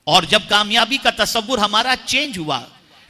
और जब कामयाबी का तसव्वुर हमारा चेंज हुआ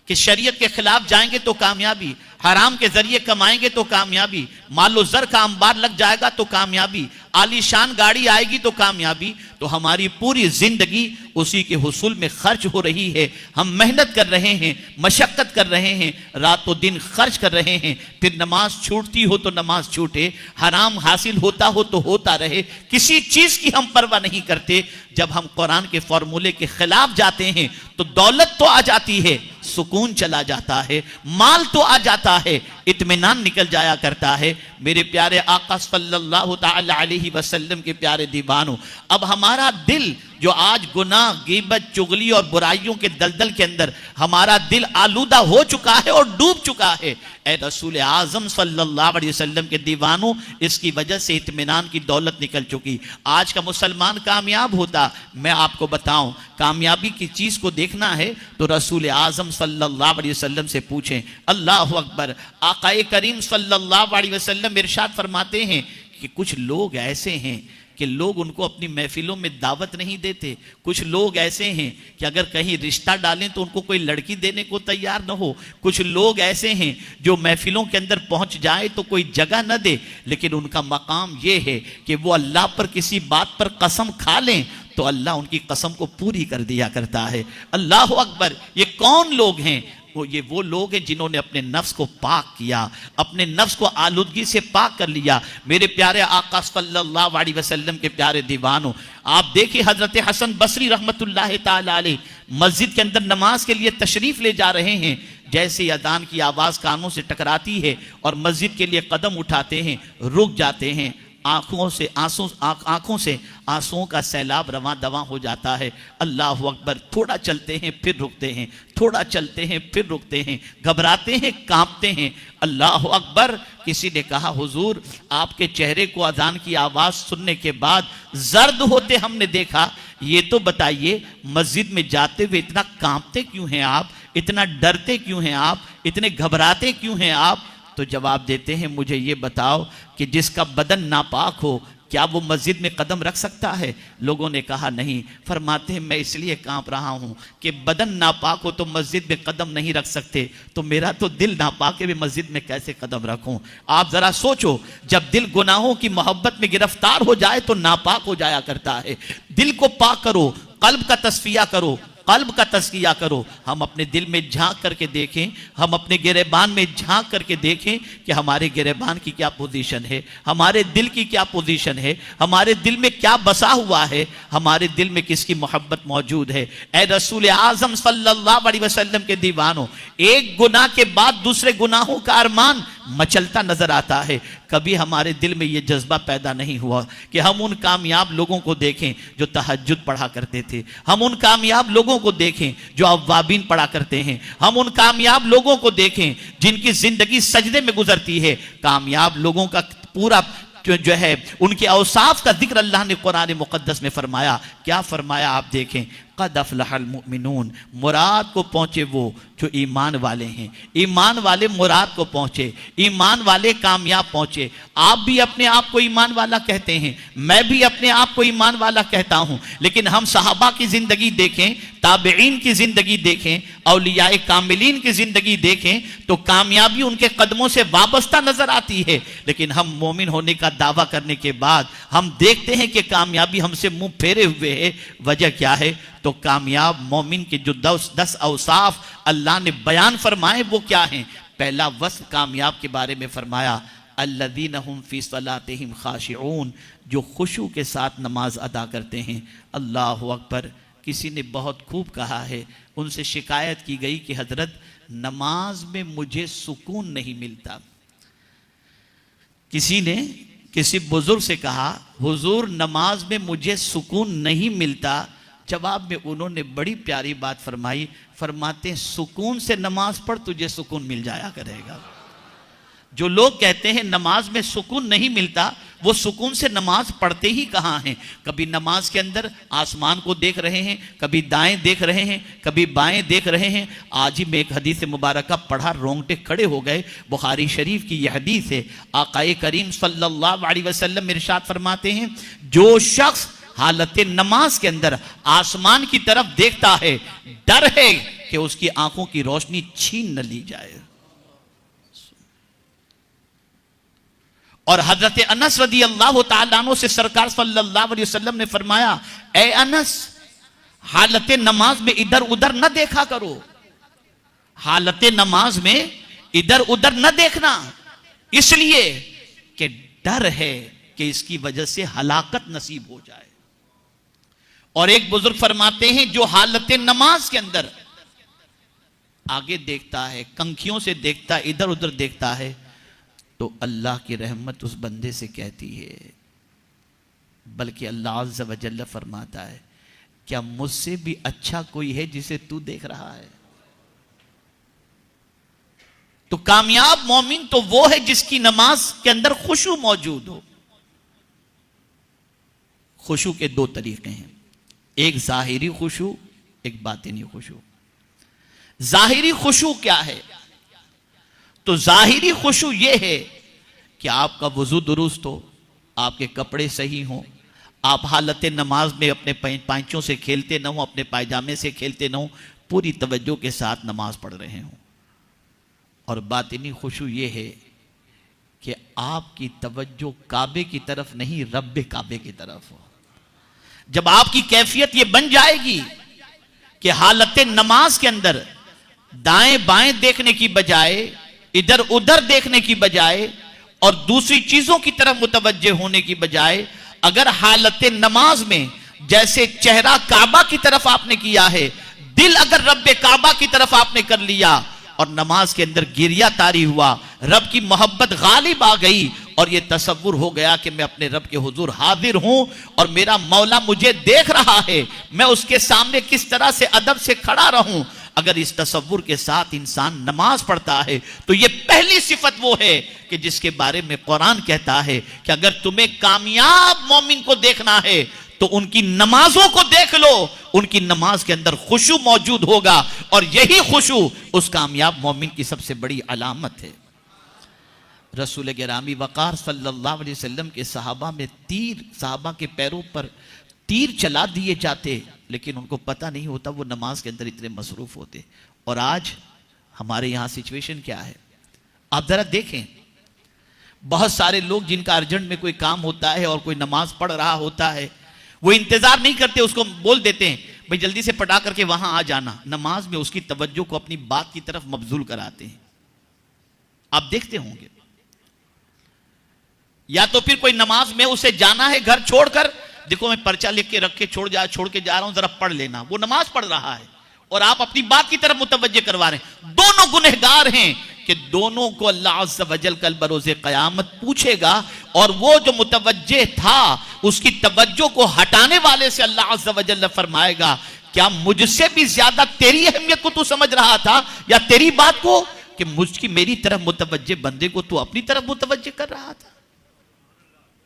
कि शरीयत के खिलाफ जाएंगे तो कामयाबी, हराम के जरिए कमाएंगे तो कामयाबी, मालो जर का अंबार लग जाएगा तो कामयाबी, आलीशान गाड़ी आएगी तो कामयाबी, तो हमारी पूरी जिंदगी उसी के हुसूल में खर्च हो रही है। हम मेहनत कर रहे हैं, मशक्कत कर रहे हैं, रातों दिन खर्च कर रहे हैं, फिर नमाज छूटती हो तो नमाज छूटे, हराम हासिल होता हो तो होता रहे, किसी चीज की हम परवाह नहीं करते। जब हम कुरान के फॉर्मूले के खिलाफ जाते हैं तो दौलत तो आ जाती है, सुकून चला जाता है, माल तो आ जाता है, इत्मीनान निकल जाया करता है। मेरे प्यारे आका सल्लल्लाहु तआला अलैहि वसल्लम के प्यारे दीवानों, अब हमारा दिल जो आज गुनाह, गीबत, चुगली और बुराइयों के दलदल के अंदर हमारा दिल आलूदा हो चुका है और डूब चुका है, ए रसूल आजम सल्लल्लाहु अलैहि वसल्लम के दीवानों, इसकी वजह से इत्मीनान की दौलत निकल चुकी। आज का मुसलमान कामयाब होता, मैं आपको बताऊं, कामयाबी की चीज को देखना है तो रसूल आजम सल्लल्लाहु अलैहि वसल्लम से पूछें। अल्लाह अकबर। आकाए करीम सल्लल्लाहु अलैहि वसल्लम इरशाद फरमाते हैं कि कुछ लोग ऐसे हैं कि लोग उनको अपनी महफिलों में दावत नहीं देते। कुछ लोग ऐसे हैं कि अगर कहीं रिश्ता डालें तो उनको कोई लड़की देने को तैयार न हो। कुछ लोग ऐसे हैं जो महफिलों के अंदर पहुंच जाए तो कोई जगह न दे, लेकिन उनका मकाम ये है कि वो अल्लाह पर किसी बात पर कसम खा लें तो अल्लाह उनकी कसम को पूरी कर दिया करता है। अल्लाह अकबर। ये कौन लोग हैं? वो लोग हैं जिन्होंने अपने नफ्स को पाक किया, अपने नफ्स को आलूदगी से पाक कर लिया। मेरे प्यारे आका सल्लल्लाहु अलैहि वसल्लम के प्यारे दीवानों, आप देखिए हजरत हसन बसरी रहमतुल्लाह ताला अलैह मस्जिद के अंदर नमाज के लिए तशरीफ ले जा रहे हैं। जैसे ही अजान की आवाज कानों से टकराती है और मस्जिद के लिए कदम उठाते हैं, रुक जाते हैं। आंखों से आंसुओं का सैलाब रवां दवा हो जाता है। अल्लाह अकबर। थोड़ा चलते हैं फिर रुकते हैं, थोड़ा चलते हैं फिर रुकते हैं, घबराते हैं, कांपते हैं। अल्लाह अकबर। किसी ने कहा, हुजूर आपके चेहरे को अजान की आवाज सुनने के बाद जर्द होते हमने देखा, ये तो बताइए मस्जिद में जाते हुए इतना कांपते क्यों हैं आप, इतना डरते क्यों हैं आप, इतने घबराते क्यों हैं आप? तो जवाब देते हैं, मुझे ये बताओ कि जिसका बदन नापाक हो क्या वो मस्जिद में कदम रख सकता है? लोगों ने कहा नहीं। फरमाते हैं, मैं इसलिए कांप रहा हूं कि बदन नापाक हो तो मस्जिद में कदम नहीं रख सकते, तो मेरा तो दिल नापाक है, मैं मस्जिद में कैसे कदम रखूं? आप जरा सोचो, जब दिल गुनाहों की मोहब्बत में गिरफ्तार हो जाए तो नापाक हो जाया करता है। दिल को पाक करो, कल्ब का तस्फिया करो, कल्ब का तस्किया करो। हम अपने दिल में झांक करके देखें, हम अपने गिरेबान में झांक करके देखें कि हमारे गिरेबान की क्या पोजीशन है, हमारे दिल की क्या पोजीशन है, हमारे दिल में क्या बसा हुआ है, हमारे दिल में किसकी मोहब्बत मौजूद है। ए रसूल आजम सल्लल्लाहु अलैहि वसल्लम के दीवानों, एक गुनाह के बाद दूसरे गुनाहों का अरमान मचलता नजर आता है। कभी हमारे दिल में यह जज्बा पैदा नहीं हुआ कि हम उन कामयाब लोगों को देखें जो तहज्जुद पढ़ा करते थे, हम उन कामयाब लोगों को देखें जो अव्वाबीन पढ़ा करते हैं, हम उन कामयाब लोगों को देखें जिनकी जिंदगी सजदे में गुजरती है। कामयाब लोगों का पूरा जो है उनके औसाफ का जिक्र अल्लाह ने कुरान मुकद्दस में फरमाया। क्या फरमाया आप देखें, क़द अफ़लहल मुमिनून, मुराद को पहुंचे वो जो ईमान वाले हैं, ईमान वाले मुराद को पहुंचे, ईमान वाले कामयाब पहुंचे। आप भी अपने आप को ईमान वाला कहते हैं, मैं भी अपने आप को ईमान वाला कहता हूं, लेकिन हम सहाबा की जिंदगी देखें, ताबईन की जिंदगी देखें, औलियाए कामिलीन की जिंदगी देखें तो कामयाबी उनके कदमों से वाबस्ता नजर आती है। लेकिन हम मोमिन होने का दावा करने के बाद हम देखते हैं कि कामयाबी हमसे मुंह फेरे हुए है। वजह क्या है? तो कामयाब मोमिन के जो 10 औसाफ अल्लाह ने बयान फरमाए वो क्या हैं? पहला वस्फ कामयाब के बारे में फरमाया, अल्लज़ीना हुम फ़ी सलातिहिम ख़ाशिऊन, जो खुशू के साथ नमाज अदा करते हैं। अल्लाह अकबर। किसी ने बहुत खूब कहा है, उनसे शिकायत की गई कि हजरत नमाज में मुझे सुकून नहीं मिलता। किसी ने किसी बुजुर्ग से कहा, हुजूर नमाज में मुझे सुकून नहीं मिलता। जवाब में उन्होंने बड़ी प्यारी बात फरमाई, फरमाते सुकून से नमाज पढ़, तुझे सुकून मिल जाया करेगा। जो लोग कहते हैं नमाज में सुकून नहीं मिलता, वो सुकून से नमाज पढ़ते ही कहाँ हैं? कभी नमाज के अंदर आसमान को देख रहे हैं, कभी दाएं देख रहे हैं, कभी बाएं देख रहे हैं। आज ही मैं एक हदीस मुबारका पढ़ा, रोंगटे खड़े हो गए। बुखारी शरीफ की यह हदीस है। आकाए करीम सल्लल्लाहु अलैहि वसल्लम इरशाद फरमाते हैं, जो शख्स हालत नमाज के अंदर आसमान की तरफ देखता है, डर है कि उसकी आंखों की रोशनी छीन न ली जाए। और हजरत अनस रदी अल्लाह तआला अन्हु से सरकार सल्लल्लाहु अलैहि वसल्लम ने फरमाया, ए अनस, हालत नमाज में इधर उधर न देखा करो, हालत नमाज में इधर उधर न देखना, इसलिए कि डर है कि इसकी वजह से हलाकत नसीब हो जाए। और एक बुजुर्ग फरमाते हैं, जो हालत नमाज के अंदर आगे देखता है, कंखियों से देखता है, इधर उधर देखता है, तो अल्लाह की रहमत उस बंदे से कहती है, बल्कि अल्लाह अज़्ज़ व जल्ल फरमाता है, क्या मुझसे भी अच्छा कोई है जिसे तू देख रहा है? तो कामयाब मोमिन तो वो है जिसकी नमाज के अंदर खुशू मौजूद हो। खुशू के दो तरीके हैं, एक जाहिरी खुशू, एक बातिनी खुशू। जाहिरी खुशू क्या है? तो जाहिरी खुशू यह है कि आपका वजू दुरुस्त हो, आपके कपड़े सही हों, आप हालत नमाज में अपने पैंचों से खेलते ना हो, अपने पायजामे से खेलते ना हो, पूरी तवज्जो के साथ नमाज पढ़ रहे हों। और बातिनी खुशू ये है कि आपकी तवज्जो काबे की तरफ नहीं, रब्बे काबे की तरफ हो। जब आपकी कैफियत ये बन जाएगी कि हालत नमाज के अंदर दाएं बाएं देखने की बजाय, इधर उधर देखने की बजाय और दूसरी चीजों की तरफ मुतवज्जे होने की बजाय, अगर हालत नमाज में जैसे चेहरा काबा की तरफ आपने किया है, दिल अगर रब्बे काबा की तरफ आपने कर लिया और नमाज के अंदर गिरिया तारी हुआ, रब की मोहब्बत गालिब आ गई और यह तसव्वुर हो गया कि मैं अपने रब के हुजूर हाजिर हूं और मेरा मौला मुझे देख रहा है, मैं उसके सामने किस तरह से अदब से खड़ा रहूं, अगर इस तसव्वुर के साथ इंसान नमाज पढ़ता है तो यह पहली सिफत वो है कि जिसके बारे में कुरान कहता है कि अगर तुम्हें कामयाब मोमिन को देखना है तो उनकी नमाजों को देख लो, उनकी नमाज के अंदर खुशू मौजूद होगा और यही खुशू उस कामयाब मोमिन की सबसे बड़ी अलामत है। रसूल गिरामी वक़ार सल्लल्लाहु अलैहि वसल्लम के सहाबा में सहाबा के पैरों पर तीर चला दिए जाते, लेकिन उनको पता नहीं होता, वो नमाज के अंदर इतने मसरूफ होते। और आज हमारे यहाँ सिचुएशन क्या है आप जरा देखें, बहुत सारे लोग जिनका अर्जेंट में कोई काम होता है और कोई नमाज पढ़ रहा होता है, वो इंतजार नहीं करते, उसको बोल देते हैं भाई जल्दी से पढ़ा करके वहां आ जाना। नमाज में उसकी तवज्जो को अपनी बात की तरफ मबजूल कराते हैं। आप देखते होंगे, या तो फिर कोई नमाज में उसे जाना है घर छोड़कर, देखो मैं पर्चा लिख के रख के छोड़ के जा रहा हूं, जरा पढ़ लेना। वो नमाज पढ़ रहा है और आप अपनी बात की तरफ मुतवज्जे करवा रहे हैं। दोनों गुनहगार हैं कि दोनों को अल्लाह अज़्ज़ व जल कल बरोज़े क़यामत पूछेगा और वो जो मुतवज्जे था उसकी तवज्जो को हटाने वाले से अल्लाह अज़्ज़ व जल फरमाएगा, क्या मुझसे भी ज्यादा तेरी अहमियत को तू समझ रहा था या तेरी बात को, कि मुझकी मेरी तरफ मुतवज्जे बंदे को तू अपनी तरफ मुतवज्जे कर रहा था।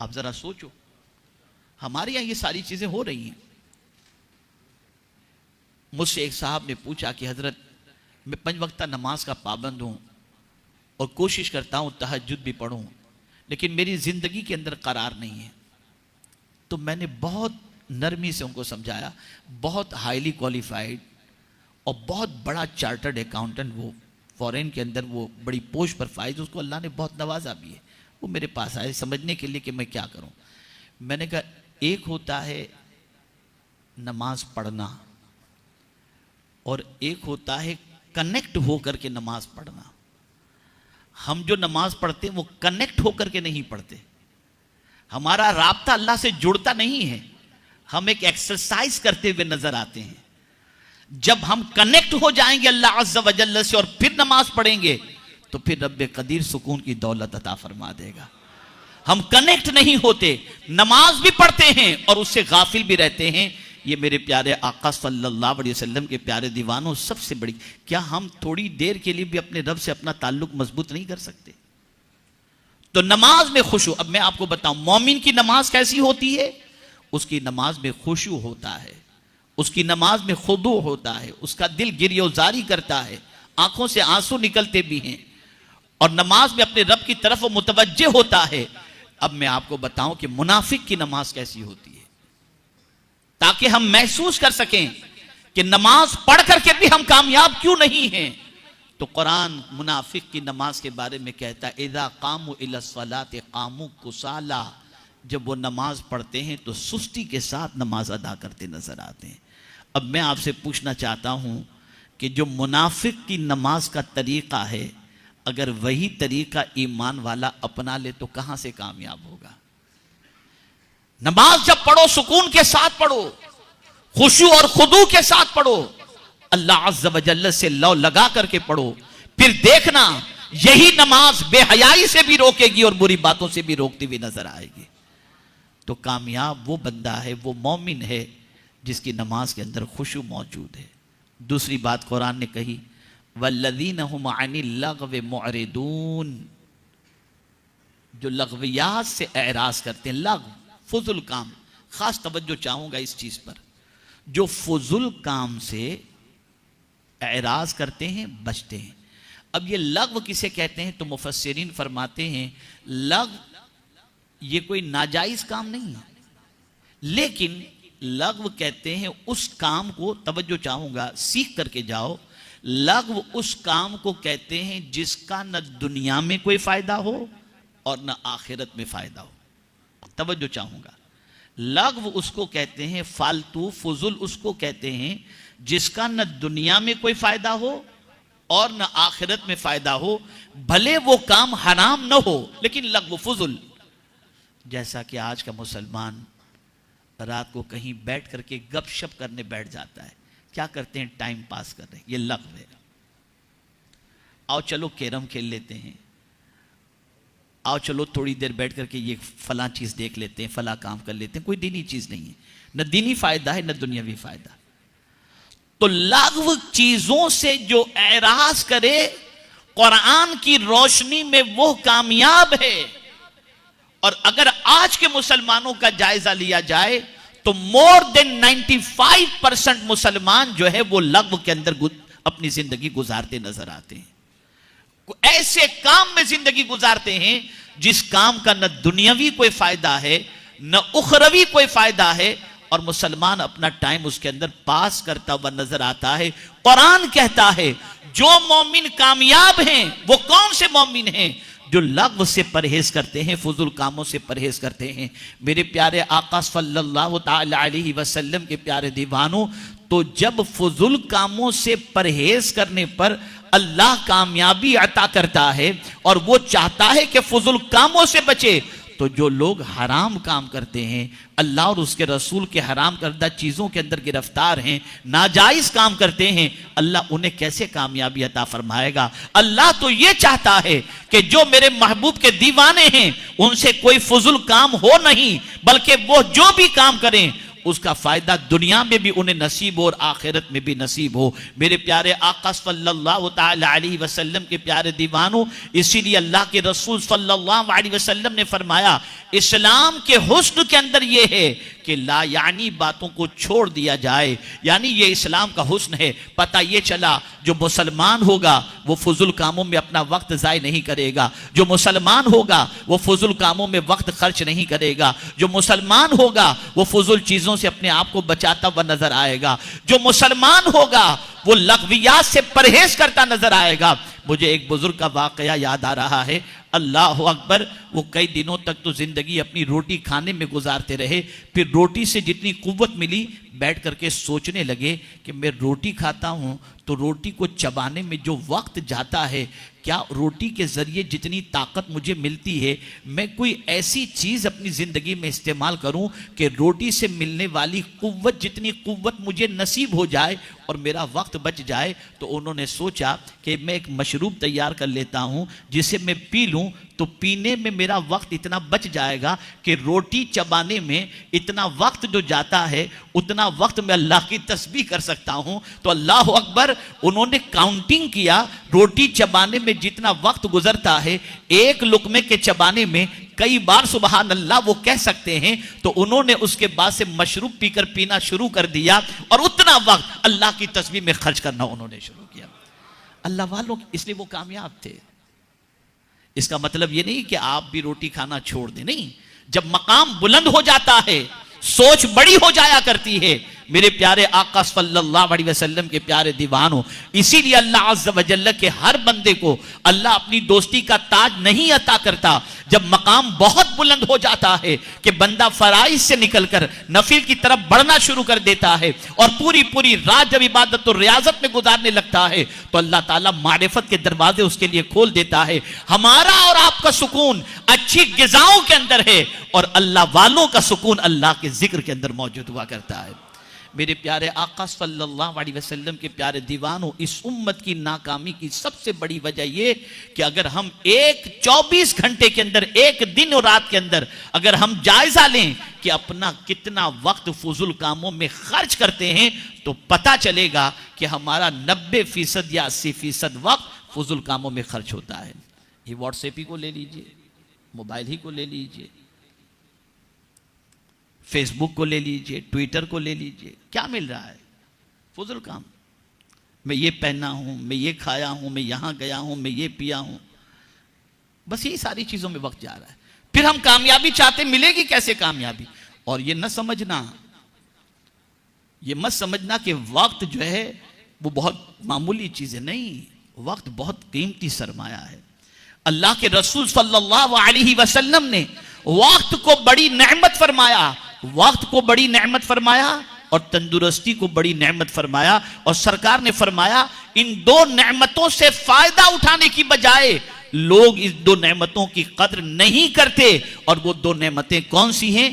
आप जरा सोचो, हमारे यहां ये सारी चीजें हो रही हैं। मुझसे एक साहब ने पूछा कि हजरत मैं 5 वक्ता नमाज का पाबंद हूं और कोशिश करता हूं तहज्जुद भी पढ़ूं, लेकिन मेरी जिंदगी के अंदर करार नहीं है। तो मैंने बहुत नरमी से उनको समझाया, बहुत हाईली क्वालिफाइड और बहुत बड़ा चार्टर्ड अकाउंटेंट, वो फॉरेन के अंदर वो बड़ी पोस्ट पर फाइज, उसको अल्लाह ने बहुत नवाजा भी है। वो मेरे पास आए समझने के लिए कि मैं क्या करूं। मैंने कहा एक होता है नमाज पढ़ना और एक होता है कनेक्ट होकर के नमाज पढ़ना। हम जो नमाज पढ़ते हैं वो कनेक्ट होकर के नहीं पढ़ते, हमारा राब्ता अल्लाह से जुड़ता नहीं है, हम एक एक्सरसाइज करते हुए नजर आते हैं। जब हम कनेक्ट हो जाएंगे अल्लाह अज़्ज़ व जल्ल से और फिर नमाज पढ़ेंगे तो फिर रब्बे कदीर सुकून की दौलत अता फरमा देगा। हम कनेक्ट नहीं होते, नमाज भी पढ़ते हैं और उससे गाफिल भी रहते हैं। ये मेरे प्यारे आका सल्लल्लाहु अलैहि वसल्लम के प्यारे दीवानों, सबसे बड़ी, क्या हम थोड़ी देर के लिए भी अपने रब से अपना ताल्लुक मजबूत नहीं कर सकते? तो नमाज में खुशू, अब मैं आपको बताऊं मोमिन की नमाज कैसी होती है। उसकी नमाज में खुशू होता है, उसकी नमाज में खुदू होता है, उसका दिल गिरियोजारी करता है, आंखों से आंसू निकलते भी हैं और नमाज में अपने रब की तरफ वो मुतवज्जे होता है। अब मैं आपको बताऊं कि मुनाफिक की नमाज कैसी होती है। ताकि हम महसूस कर सकें कि नमाज पढ़ करके भी हम कामयाब क्यों नहीं हैं। तो कुरान मुनाफिक की नमाज के बारे में कहता है, इज़ा कामू इला सलात कामू कुसाला, जब वो नमाज पढ़ते हैं तो सुस्ती के साथ नमाज अदा करते नजर आते हैं। अब मैं आपसे पूछना चाहता हूं कि जो मुनाफिक की नमाज का तरीका है, अगर वही तरीका ईमान वाला अपना ले तो कहां से कामयाब होगा। नमाज जब पढ़ो सुकून के साथ पढ़ो, खुशू और खुदू के साथ पढ़ो, अल्लाह अज़्ज़ व जल्ल से लौ लगा करके पढ़ो, फिर देखना यही नमाज बेहयाई से भी रोकेगी और बुरी बातों से भी रोकती हुई नजर आएगी। तो कामयाब वो बंदा है, वो मोमिन है जिसकी नमाज के अंदर खुशू मौजूद है। दूसरी बात कुरान ने कही, वल्लज़ीना हुम अनिल लग़्व मुअरिदून, जो लग़वियात से एराज करते हैं। लग़्व फुजुल काम, खास तवज्जो चाहूंगा इस चीज पर, जो फुजुल काम से एराज करते हैं, बचते हैं। अब ये लग़्व किसे कहते हैं, तो मुफस्सिरीन फरमाते हैं लग़्व ये कोई नाजायज काम नहीं है, लेकिन लग़्व कहते हैं उस काम को, तवज्जो चाहूंगा सीख करके जाओ, लग़्व उस काम को कहते हैं जिसका न दुनिया में कोई फायदा हो और न आखिरत में फायदा हो। तवज्जो चाहूंगा, लग़्व उसको कहते हैं, फालतू फुजुल उसको कहते हैं जिसका न दुनिया में कोई फायदा हो और न आखिरत में फायदा हो, भले वो काम हराम न हो लेकिन लग़्व फुजुल। जैसा कि आज का मुसलमान रात को कहीं बैठ करके गपशप करने बैठ जाता है, क्या करते हैं, टाइम पास कर रहे हैं, ये लग़्व है। आओ चलो कैरम खेल लेते हैं, आओ चलो थोड़ी देर बैठ करके ये फला चीज देख लेते हैं, फला काम कर लेते हैं, कोई दीनी चीज नहीं है, न दीनी फायदा है न दुनियावी फायदा। तो लग़्व चीजों से जो एराज करे, कुरान की रोशनी में वो कामयाब है। और अगर आज के मुसलमानों का जायजा लिया जाए तो मोर देन 95% मुसलमान जो है वो लग़्व के अंदर अपनी जिंदगी गुजारते नजर आते हैं। ऐसे काम में जिंदगी गुजारते हैं जिस काम का न दुनियावी कोई फायदा है न उखरवी कोई फायदा है, और मुसलमान अपना टाइम उसके अंदर पास करता हुआ नजर आता है। कुरान कहता है जो मोमिन कामयाब हैं वो कौन से मोमिन हैं, जो लग़्व से परहेज करते हैं, फुजुल कामों से परहेज करते हैं। मेरे प्यारे आका सल्लल्लाहु तआला अलैहि वसल्लम के प्यारे दीवानों, तो जब फुजुल कामों से परहेज करने पर अल्लाह कामयाबी अता करता है और वो चाहता है कि फुजुल कामों से बचे, तो जो लोग हराम काम करते हैं, अल्लाह और उसके रसूल के हराम करदा चीज़ों के अंदर गिरफ्तार हैं, नाजायज काम करते हैं, अल्लाह उन्हें कैसे कामयाबी अता फरमाएगा। अल्लाह तो ये चाहता है कि जो मेरे महबूब के दीवाने हैं उनसे कोई फुजुल काम हो नहीं, बल्कि वो जो भी काम करें उसका फायदा दुनिया में भी उन्हें नसीब हो और आखिरत में भी नसीब हो। मेरे प्यारे आका सल्लल्लाहु तआला अलैहि वसल्लम के प्यारे दीवानों, इसीलिए अल्लाह के रसूल सल्लल्लाहु अलैहि वसल्लम ने फरमाया, इस्लाम के हुस्न के अंदर यह है कि ला यानी बातों को छोड़ दिया जाए, यानी ये इस्लाम का हुस्न है। पता ये चला जो मुसलमान होगा वो फुजुल कामों में अपना वक्त ज़ाय नहीं करेगा, जो मुसलमान होगा वो फुजुल कामों में वक्त खर्च नहीं करेगा, जो मुसलमान होगा वो फुजुल चीज़ों से अपने आप को बचाता हुआ नजर आएगा, जो मुसलमान होगा वो लग़वियात से परहेज करता नजर आएगा। मुझे एक बुजुर्ग का वाकया याद आ रहा है, अल्लाह अकबर, वो कई दिनों तक तो जिंदगी अपनी रोटी खाने में गुजारते रहे, फिर रोटी से जितनी कुव्वत मिली बैठ करके सोचने लगे कि मैं रोटी खाता हूँ तो रोटी को चबाने में जो वक्त जाता है, क्या रोटी के ज़रिए जितनी ताकत मुझे मिलती है मैं कोई ऐसी चीज़ अपनी ज़िंदगी में इस्तेमाल करूं कि रोटी से मिलने वाली कुव्वत जितनी कुव्वत मुझे नसीब हो जाए और मेरा वक्त बच जाए। तो उन्होंने सोचा कि मैं एक मशरूब तैयार कर लेता हूं जिसे मैं पी लूं तो पीने में मेरा वक्त इतना बच जाएगा कि रोटी चबाने में इतना वक्त जो जाता है उतना वक्त मैं अल्लाह की तस्बीह कर सकता हूं। तो अल्लाह अकबर, उन्होंने काउंटिंग किया, रोटी चबाने में जितना वक्त गुजरता है एक लुकमे के चबाने में कई बार सुबहान अल्लाह वो कह सकते हैं। तो उन्होंने उसके बाद से मशरूब पीकर पीना शुरू कर दिया और उतना वक्त अल्लाह की तस्बीह में खर्च करना उन्होंने शुरू किया। अल्लाह वालों, इसलिए वो कामयाब थे। इसका मतलब ये नहीं कि आप भी रोटी खाना छोड़ दें, नहीं। जब मकाम बुलंद हो जाता है सोच बड़ी हो जाया करती है। मेरे प्यारे आका सल्लल्लाहु अलैहि वसल्लम के प्यारे दीवानों, इसीलिए अल्लाह अज़्ज़ व जल्ल के हर बंदे को अल्लाह अपनी दोस्ती का ताज नहीं अता करता। जब मकाम बहुत बुलंद हो जाता है कि बंदा फराइज से निकलकर नफिल की तरफ बढ़ना शुरू कर देता है और पूरी पूरी रात जब इबादत और रियाजत में गुजारने लगता है, तो अल्लाह ताला मारिफत के दरवाजे उसके लिए खोल देता है। हमारा और आपका सुकून अच्छी गिज़ाओं के अंदर है और अल्लाह वालों का सुकून अल्लाह के जिक्र के अंदर मौजूद हुआ करता है। मेरे प्यारे आका सल्लल्लाहु अलैहि वसल्लम के प्यारे दीवानों, इस उम्मत की नाकामी की सबसे बड़ी वजह यह कि अगर हम एक 24 घंटे के अंदर, एक दिन और रात के अंदर अगर हम जायजा लें कि अपना कितना वक्त फजूल कामों में खर्च करते हैं, तो पता चलेगा कि हमारा 90% या 80% वक्त फजूल कामों में खर्च होता है। ये व्हाट्सएप ही को ले लीजिए, मोबाइल ही को ले लीजिए, फेसबुक को ले लीजिए, ट्विटर को ले लीजिए, क्या मिल रहा है? फजूल काम। मैं ये पहना हूं, मैं ये खाया हूं, मैं यहां गया हूं, मैं ये पिया हूं, बस यही सारी चीजों में वक्त जा रहा है। फिर हम कामयाबी चाहते, मिलेगी कैसे कामयाबी? और ये न समझना, ये मत समझना कि वक्त जो है वो बहुत मामूली चीज है। नहीं, वक्त बहुत कीमती सरमाया है। अल्लाह के रसूल सल्लल्लाहु अलैहि वसल्लम ने वक्त को बड़ी नेमत फरमाया, वक्त को बड़ी नेमत फरमाया और तंदुरुस्ती को बड़ी नेमत फरमाया। और सरकार ने फरमाया, इन दो नेमतों से फायदा उठाने की बजाय लोग इस दो नेमतों की कद्र नहीं करते। और वो दो नेमतें कौन सी हैं?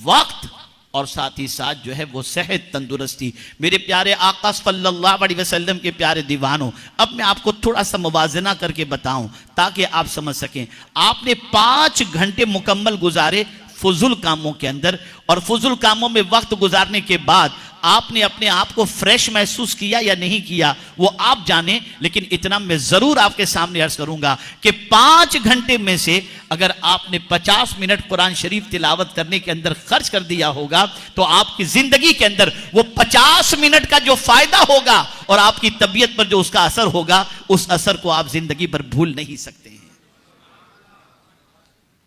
वक्त और साथ ही साथ जो है वो सेहत, तंदुरुस्ती। मेरे प्यारे आका सल्लल्लाहु अलैहि वसल्लम के प्यारे दीवानों, अब मैं आपको थोड़ा सा मुवाजना करके बताऊं ताकि आप समझ सकें। आपने 5 घंटे मुकम्मल गुजारे फजूल कामों के अंदर, और फजूल कामों में वक्त गुजारने के बाद आपने अपने आप को फ्रेश महसूस किया या नहीं किया, वो आप जाने। लेकिन इतना मैं जरूर आपके सामने अर्ज करूंगा कि 5 घंटे में से अगर आपने 50 मिनट कुरान शरीफ तिलावत करने के अंदर खर्च कर दिया होगा, तो आपकी जिंदगी के अंदर वो 50 मिनट का जो फायदा होगा और आपकी तबीयत पर जो उसका असर होगा, उस असर को आप जिंदगी भर भूल नहीं सकते हैं।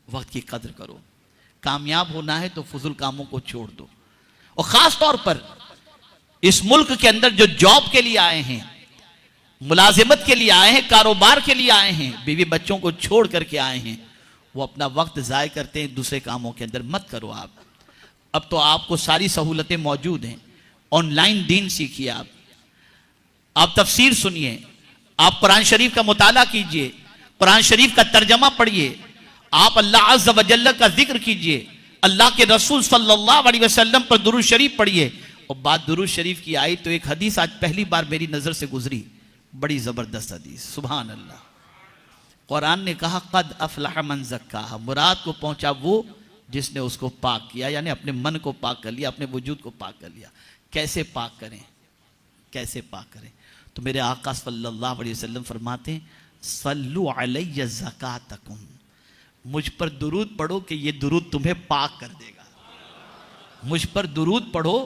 वक्त की कद्र करो। कामयाब होना है तो फजूल कामों को छोड़ दो। और खास तौर पर इस मुल्क के अंदर जो जॉब के लिए आए हैं, मुलाजिमत के लिए आए हैं, कारोबार के लिए आए हैं, बीवी बच्चों को छोड़ करके आए हैं, वो अपना वक्त ज़ाय करते हैं दूसरे कामों के अंदर। मत करो आप। अब तो आपको सारी सहूलतें मौजूद हैं। ऑनलाइन दीन सीखिए, आप तफसीर सुनिए, आप कुरान शरीफ का मुताला कीजिए, कुरान शरीफ का तर्जमा पढ़िए, आप अल्लाह अज़्ज़ व जल्ल का जिक्र कीजिए, अल्लाह के रसूल सल्लल्लाहु अलैहि वसल्लम पर दुरूद शरीफ पढ़िए। और बात दुरूद शरीफ की आई तो एक हदीस आज पहली बार मेरी नजर से गुजरी, बड़ी जबरदस्त हदीस। सुभान अल्लाह। कुरान ने कहा, कद अफलह मन ज़क्काहा, मुराद को पहुंचा वो जिसने उसको पाक किया, यानी अपने मन को पाक कर लिया, अपने वजूद को पाक कर लिया। कैसे पाक करें, कैसे पाक करें? तो मेरे आका सल्लल्लाहु अलैहि वसल्लम फरमाते हैं, सल्लु अलैया ज़कातकुम, मुझ पर दुरूद पढ़ो कि ये दुरूद तुम्हें पाक कर देगा। मुझ पर दुरूद पढ़ो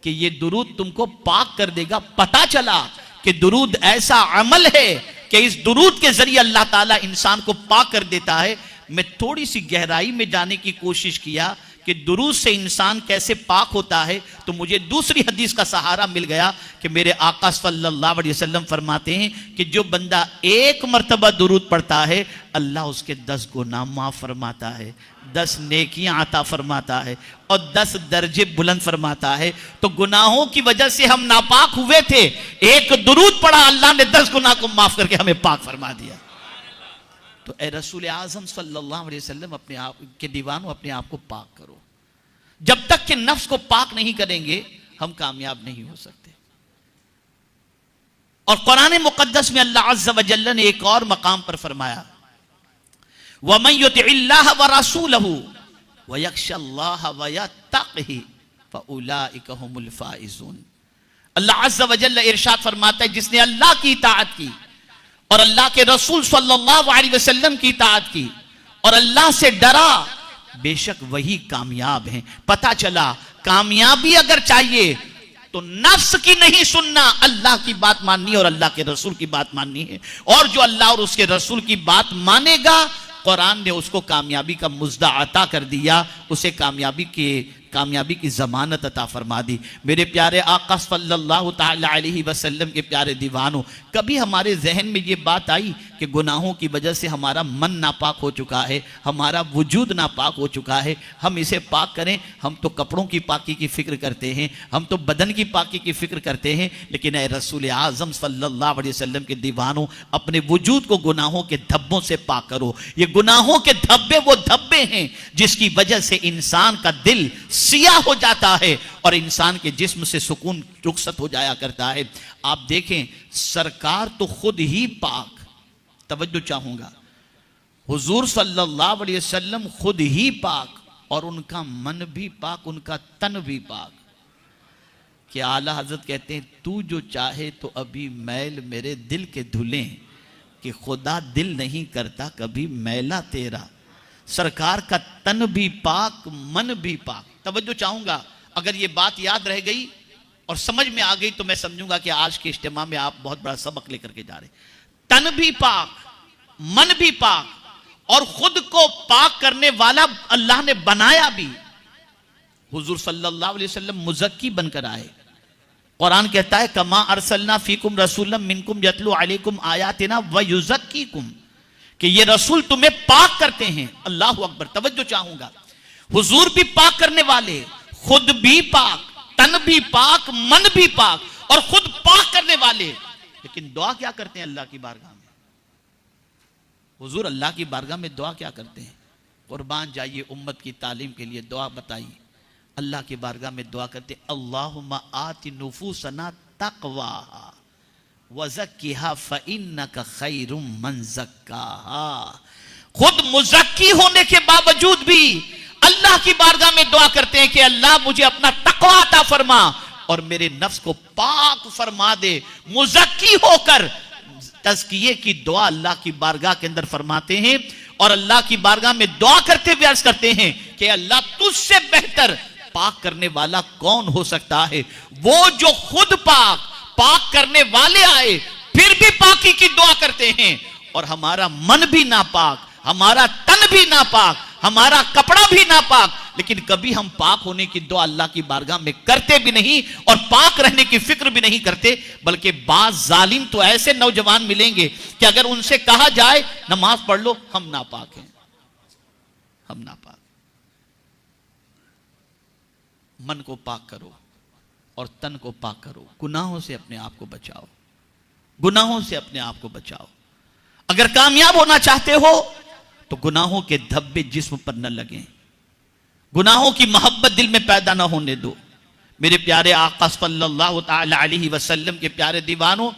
कि ये दुरूद तुमको पाक कर देगा। पता चला कि दुरूद ऐसा अमल है कि इस दुरूद के जरिए अल्लाह ताला इंसान को पाक कर देता है। मैं थोड़ी सी गहराई में जाने की कोशिश किया कि दुरूद से इंसान कैसे पाक होता है, तो मुझे दूसरी हदीस का सहारा मिल गया कि मेरे आका सल्लल्लाहु अलैहि वसल्लम फरमाते हैं कि जो बंदा एक मर्तबा दुरूद पढ़ता है, अल्लाह उसके 10 गुनाह माफ फरमाता है, 10 नेकियां अता फरमाता है और 10 दर्जे बुलंद फरमाता है। तो गुनाहों की वजह से हम नापाक हुए थे, एक दुरूद पढ़ा, अल्लाह ने 10 गुनाह को माफ करके हमें पाक फरमा दिया। तो ए रसूल आज़म सल्लल्लाहु अलैहि वसल्लम, अपने आप के दीवानों, अपने आप को पाक करो। जब तक कि नफ्स को पाक नहीं करेंगे हम कामयाब नहीं हो सकते। और कुरान मुकद्दस में अल्लाह अज़्ज़ व जल्ल ने एक और मकाम पर फरमाया, वमन युतिइल्लाह व रसूलहू व यख्शल्लाह व यत्तक़ी फउलाइका हुमुल फाइज़ून। अल्लाह अज़्ज़ व जल्ल इरशाद फरमाता है, जिसने अल्लाह की इताअत की और अल्लाह के रसूल सल्लल्लाहु अलैहि वसल्लम की इताअत की और अल्लाह से डरा, बेशक वही कामयाब हैं। पता चला कामयाबी अगर चाहिए तो नफ्स की नहीं सुनना, अल्लाह की बात माननी है और अल्लाह के रसूल की बात माननी है। और जो अल्लाह और उसके रसूल की बात मानेगा, कुरान ने उसको कामयाबी का मुज़्दा अता कर दिया, उसे कामयाबी के कामयाबी की जमानत अता फरमा दी। मेरे प्यारे आका सल्लल्लाहु तआला अलैहि वसल्लम के प्यारे दीवानों, कभी हमारे जहन में ये बात आई कि गुनाहों की वजह से हमारा मन नापाक हो चुका है, हमारा वजूद नापाक हो चुका है, हम इसे पाक करें? हम तो कपड़ों की पाकी की फिक्र करते हैं, हम तो बदन की पाकी की फिक्र करते हैं, लेकिन ए रसूल आज़म सल्लल्लाहु अलैहि वसल्लम के दीवानों, अपने वजूद को गुनाहों के धब्बों से पाक करो। ये गुनाहों के धब्बे वो धब्बे हैं जिसकी वजह से इंसान का दिल सियाह हो जाता है और इंसान के जिस्म से सुकून रुखसत हो जाया करता है। आप देखें, सरकार तो खुद ही पाक, तवज्जो चाहूंगा, हुजूर सल्लल्लाहु अलैहि वसल्लम खुद ही पाक और उनका मन भी पाक, उनका तन भी पाक। कि आला हजरत कहते हैं, तू जो चाहे तो अभी मैल मेरे दिल के धुले, कि खुदा दिल नहीं करता कभी मैला तेरा। सरकार का तन भी पाक, मन भी पाक। तवज्जो चाहूंगा, अगर ये बात याद रह गई और समझ में आ गई तो मैं समझूंगा कि आज के इज्तिमा में आप बहुत बड़ा सबक लेकर के जा रहे। तन भी पाक, मन भी पाक और खुद को पाक करने वाला अल्लाह ने बनाया भी। हुजूर सल्लल्लाहु अलैहि वसल्लम मुज़क्की बनकर आए। कुरान कहता है, कमा अरसलना फीकुम रसूलम मिनकुम यतलू अलैकुम आयातिना व युज़क्कीकुम, कि ये रसूल तुम्हें पाक करते हैं। अल्लाह अकबर। तवज्जो चाहूंगा, हुजूर भी पाक करने वाले, खुद भी पाक, तन भी पाक, मन भी पाक और खुद पाक करने वाले। लेकिन दुआ क्या करते हैं अल्लाह की बारगाह में? हुजूर अल्लाह की बारगाह में दुआ क्या करते हैं? कुर्बान जाइए उम्मत की तालीम के लिए, दुआ बताइए। अल्लाह की बारगाह में दुआ करते, अल्लाहुम्मा आति नुफूसना तक़वाहा व ज़क्किहा फ़इन्नका खैरुम मन ज़क्काहा। खुद मुज़क्की होने के बावजूद भी अल्लाह की बारगाह में दुआ करते हैं कि अल्लाह मुझे अपना तक़वा अता फरमा और मेरे नफ्स को पाक फरमा दे। मुज़क्की होकर तज़किये की दुआ अल्लाह की बारगाह के अंदर फरमाते हैं और अल्लाह की बारगाह में दुआ करते हुए अर्ज करते हैं कि अल्लाह तुझसे बेहतर पाक करने वाला कौन हो सकता है? वो जो खुद पाक करने वाले आए फिर भी पाकी की दुआ करते हैं। और हमारा मन भी नापाक, हमारा तन भी नापाक, हमारा कपड़ा भी नापाक, लेकिन कभी हम पाक होने की दुआ अल्लाह की बारगाह में करते भी नहीं और पाक रहने की फिक्र भी नहीं करते। बल्कि बाज जालिम तो ऐसे नौजवान मिलेंगे कि अगर उनसे कहा जाए नमाज पढ़ लो, हम नापाक हैं, हम नापाक। मन को पाक करो और तन को पाक करो। गुनाहों से अपने आप को बचाओ, गुनाहों से अपने आप को बचाओ। अगर कामयाब होना चाहते हो तो गुनाहों के धब्बे जिस्म पर न लगें, गुनाहों की मोहब्बत दिल में पैदा ना होने दो। मेरे प्यारे आका सल्लल्लाहु तआला अलैहि वसल्लम के प्यारे दीवानों,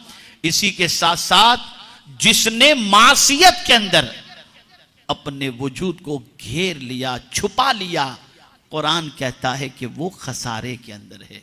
इसी के साथ साथ जिसने मासियत के अंदर अपने वजूद को घेर लिया, छुपा लिया, कुरान कहता है कि वो खसारे के अंदर है।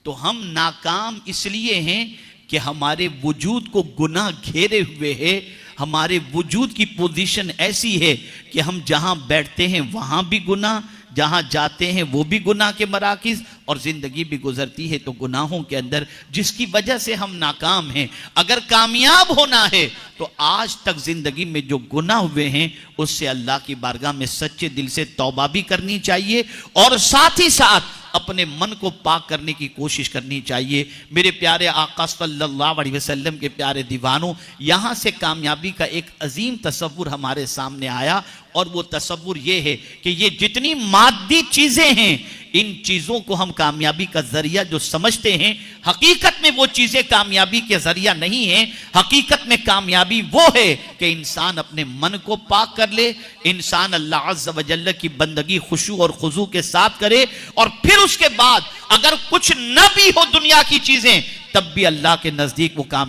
तो हम नाकाम इसलिए हैं कि हमारे वजूद को गुनाह घेरे हुए है। हमारे वजूद की पोजीशन ऐसी है कि हम जहां बैठते हैं वहां भी गुनाह, जहां जाते हैं वो भी गुनाह के मराकिज, और जिंदगी भी गुजरती है तो गुनाहों के अंदर, जिसकी वजह से हम नाकाम हैं। अगर कामयाब होना है तो आज तक जिंदगी में जो गुनाह हुए हैं उससे अल्लाह की बारगाह में सच्चे दिल से तौबा भी करनी चाहिए और साथ ही साथ अपने मन को पाक करने की कोशिश करनी चाहिए। मेरे प्यारे आका सल्लल्लाहु अलैहि वसल्लम के प्यारे दीवानों, यहाँ से कामयाबी का एक अजीम तसव्वुर हमारे सामने आया और वो तसव्वुर ये है कि ये जितनी मादी चीजें हैं, इन चीजों को हम कामयाबी का जरिया जो समझते हैं, हकीकत में वो चीजें कामयाबी के जरिया नहीं है। हकीकत में कामयाबी वो है कि इंसान अपने मन को पाक कर ले, इंसान अल्लाह अज़्ज़ व जल्ल की बंदगी खुशू और खुजू के साथ करे, और फिर उसके बाद अगर कुछ न भी हो दुनिया की चीजें, तब भी अल्लाह के नजदीक वो काम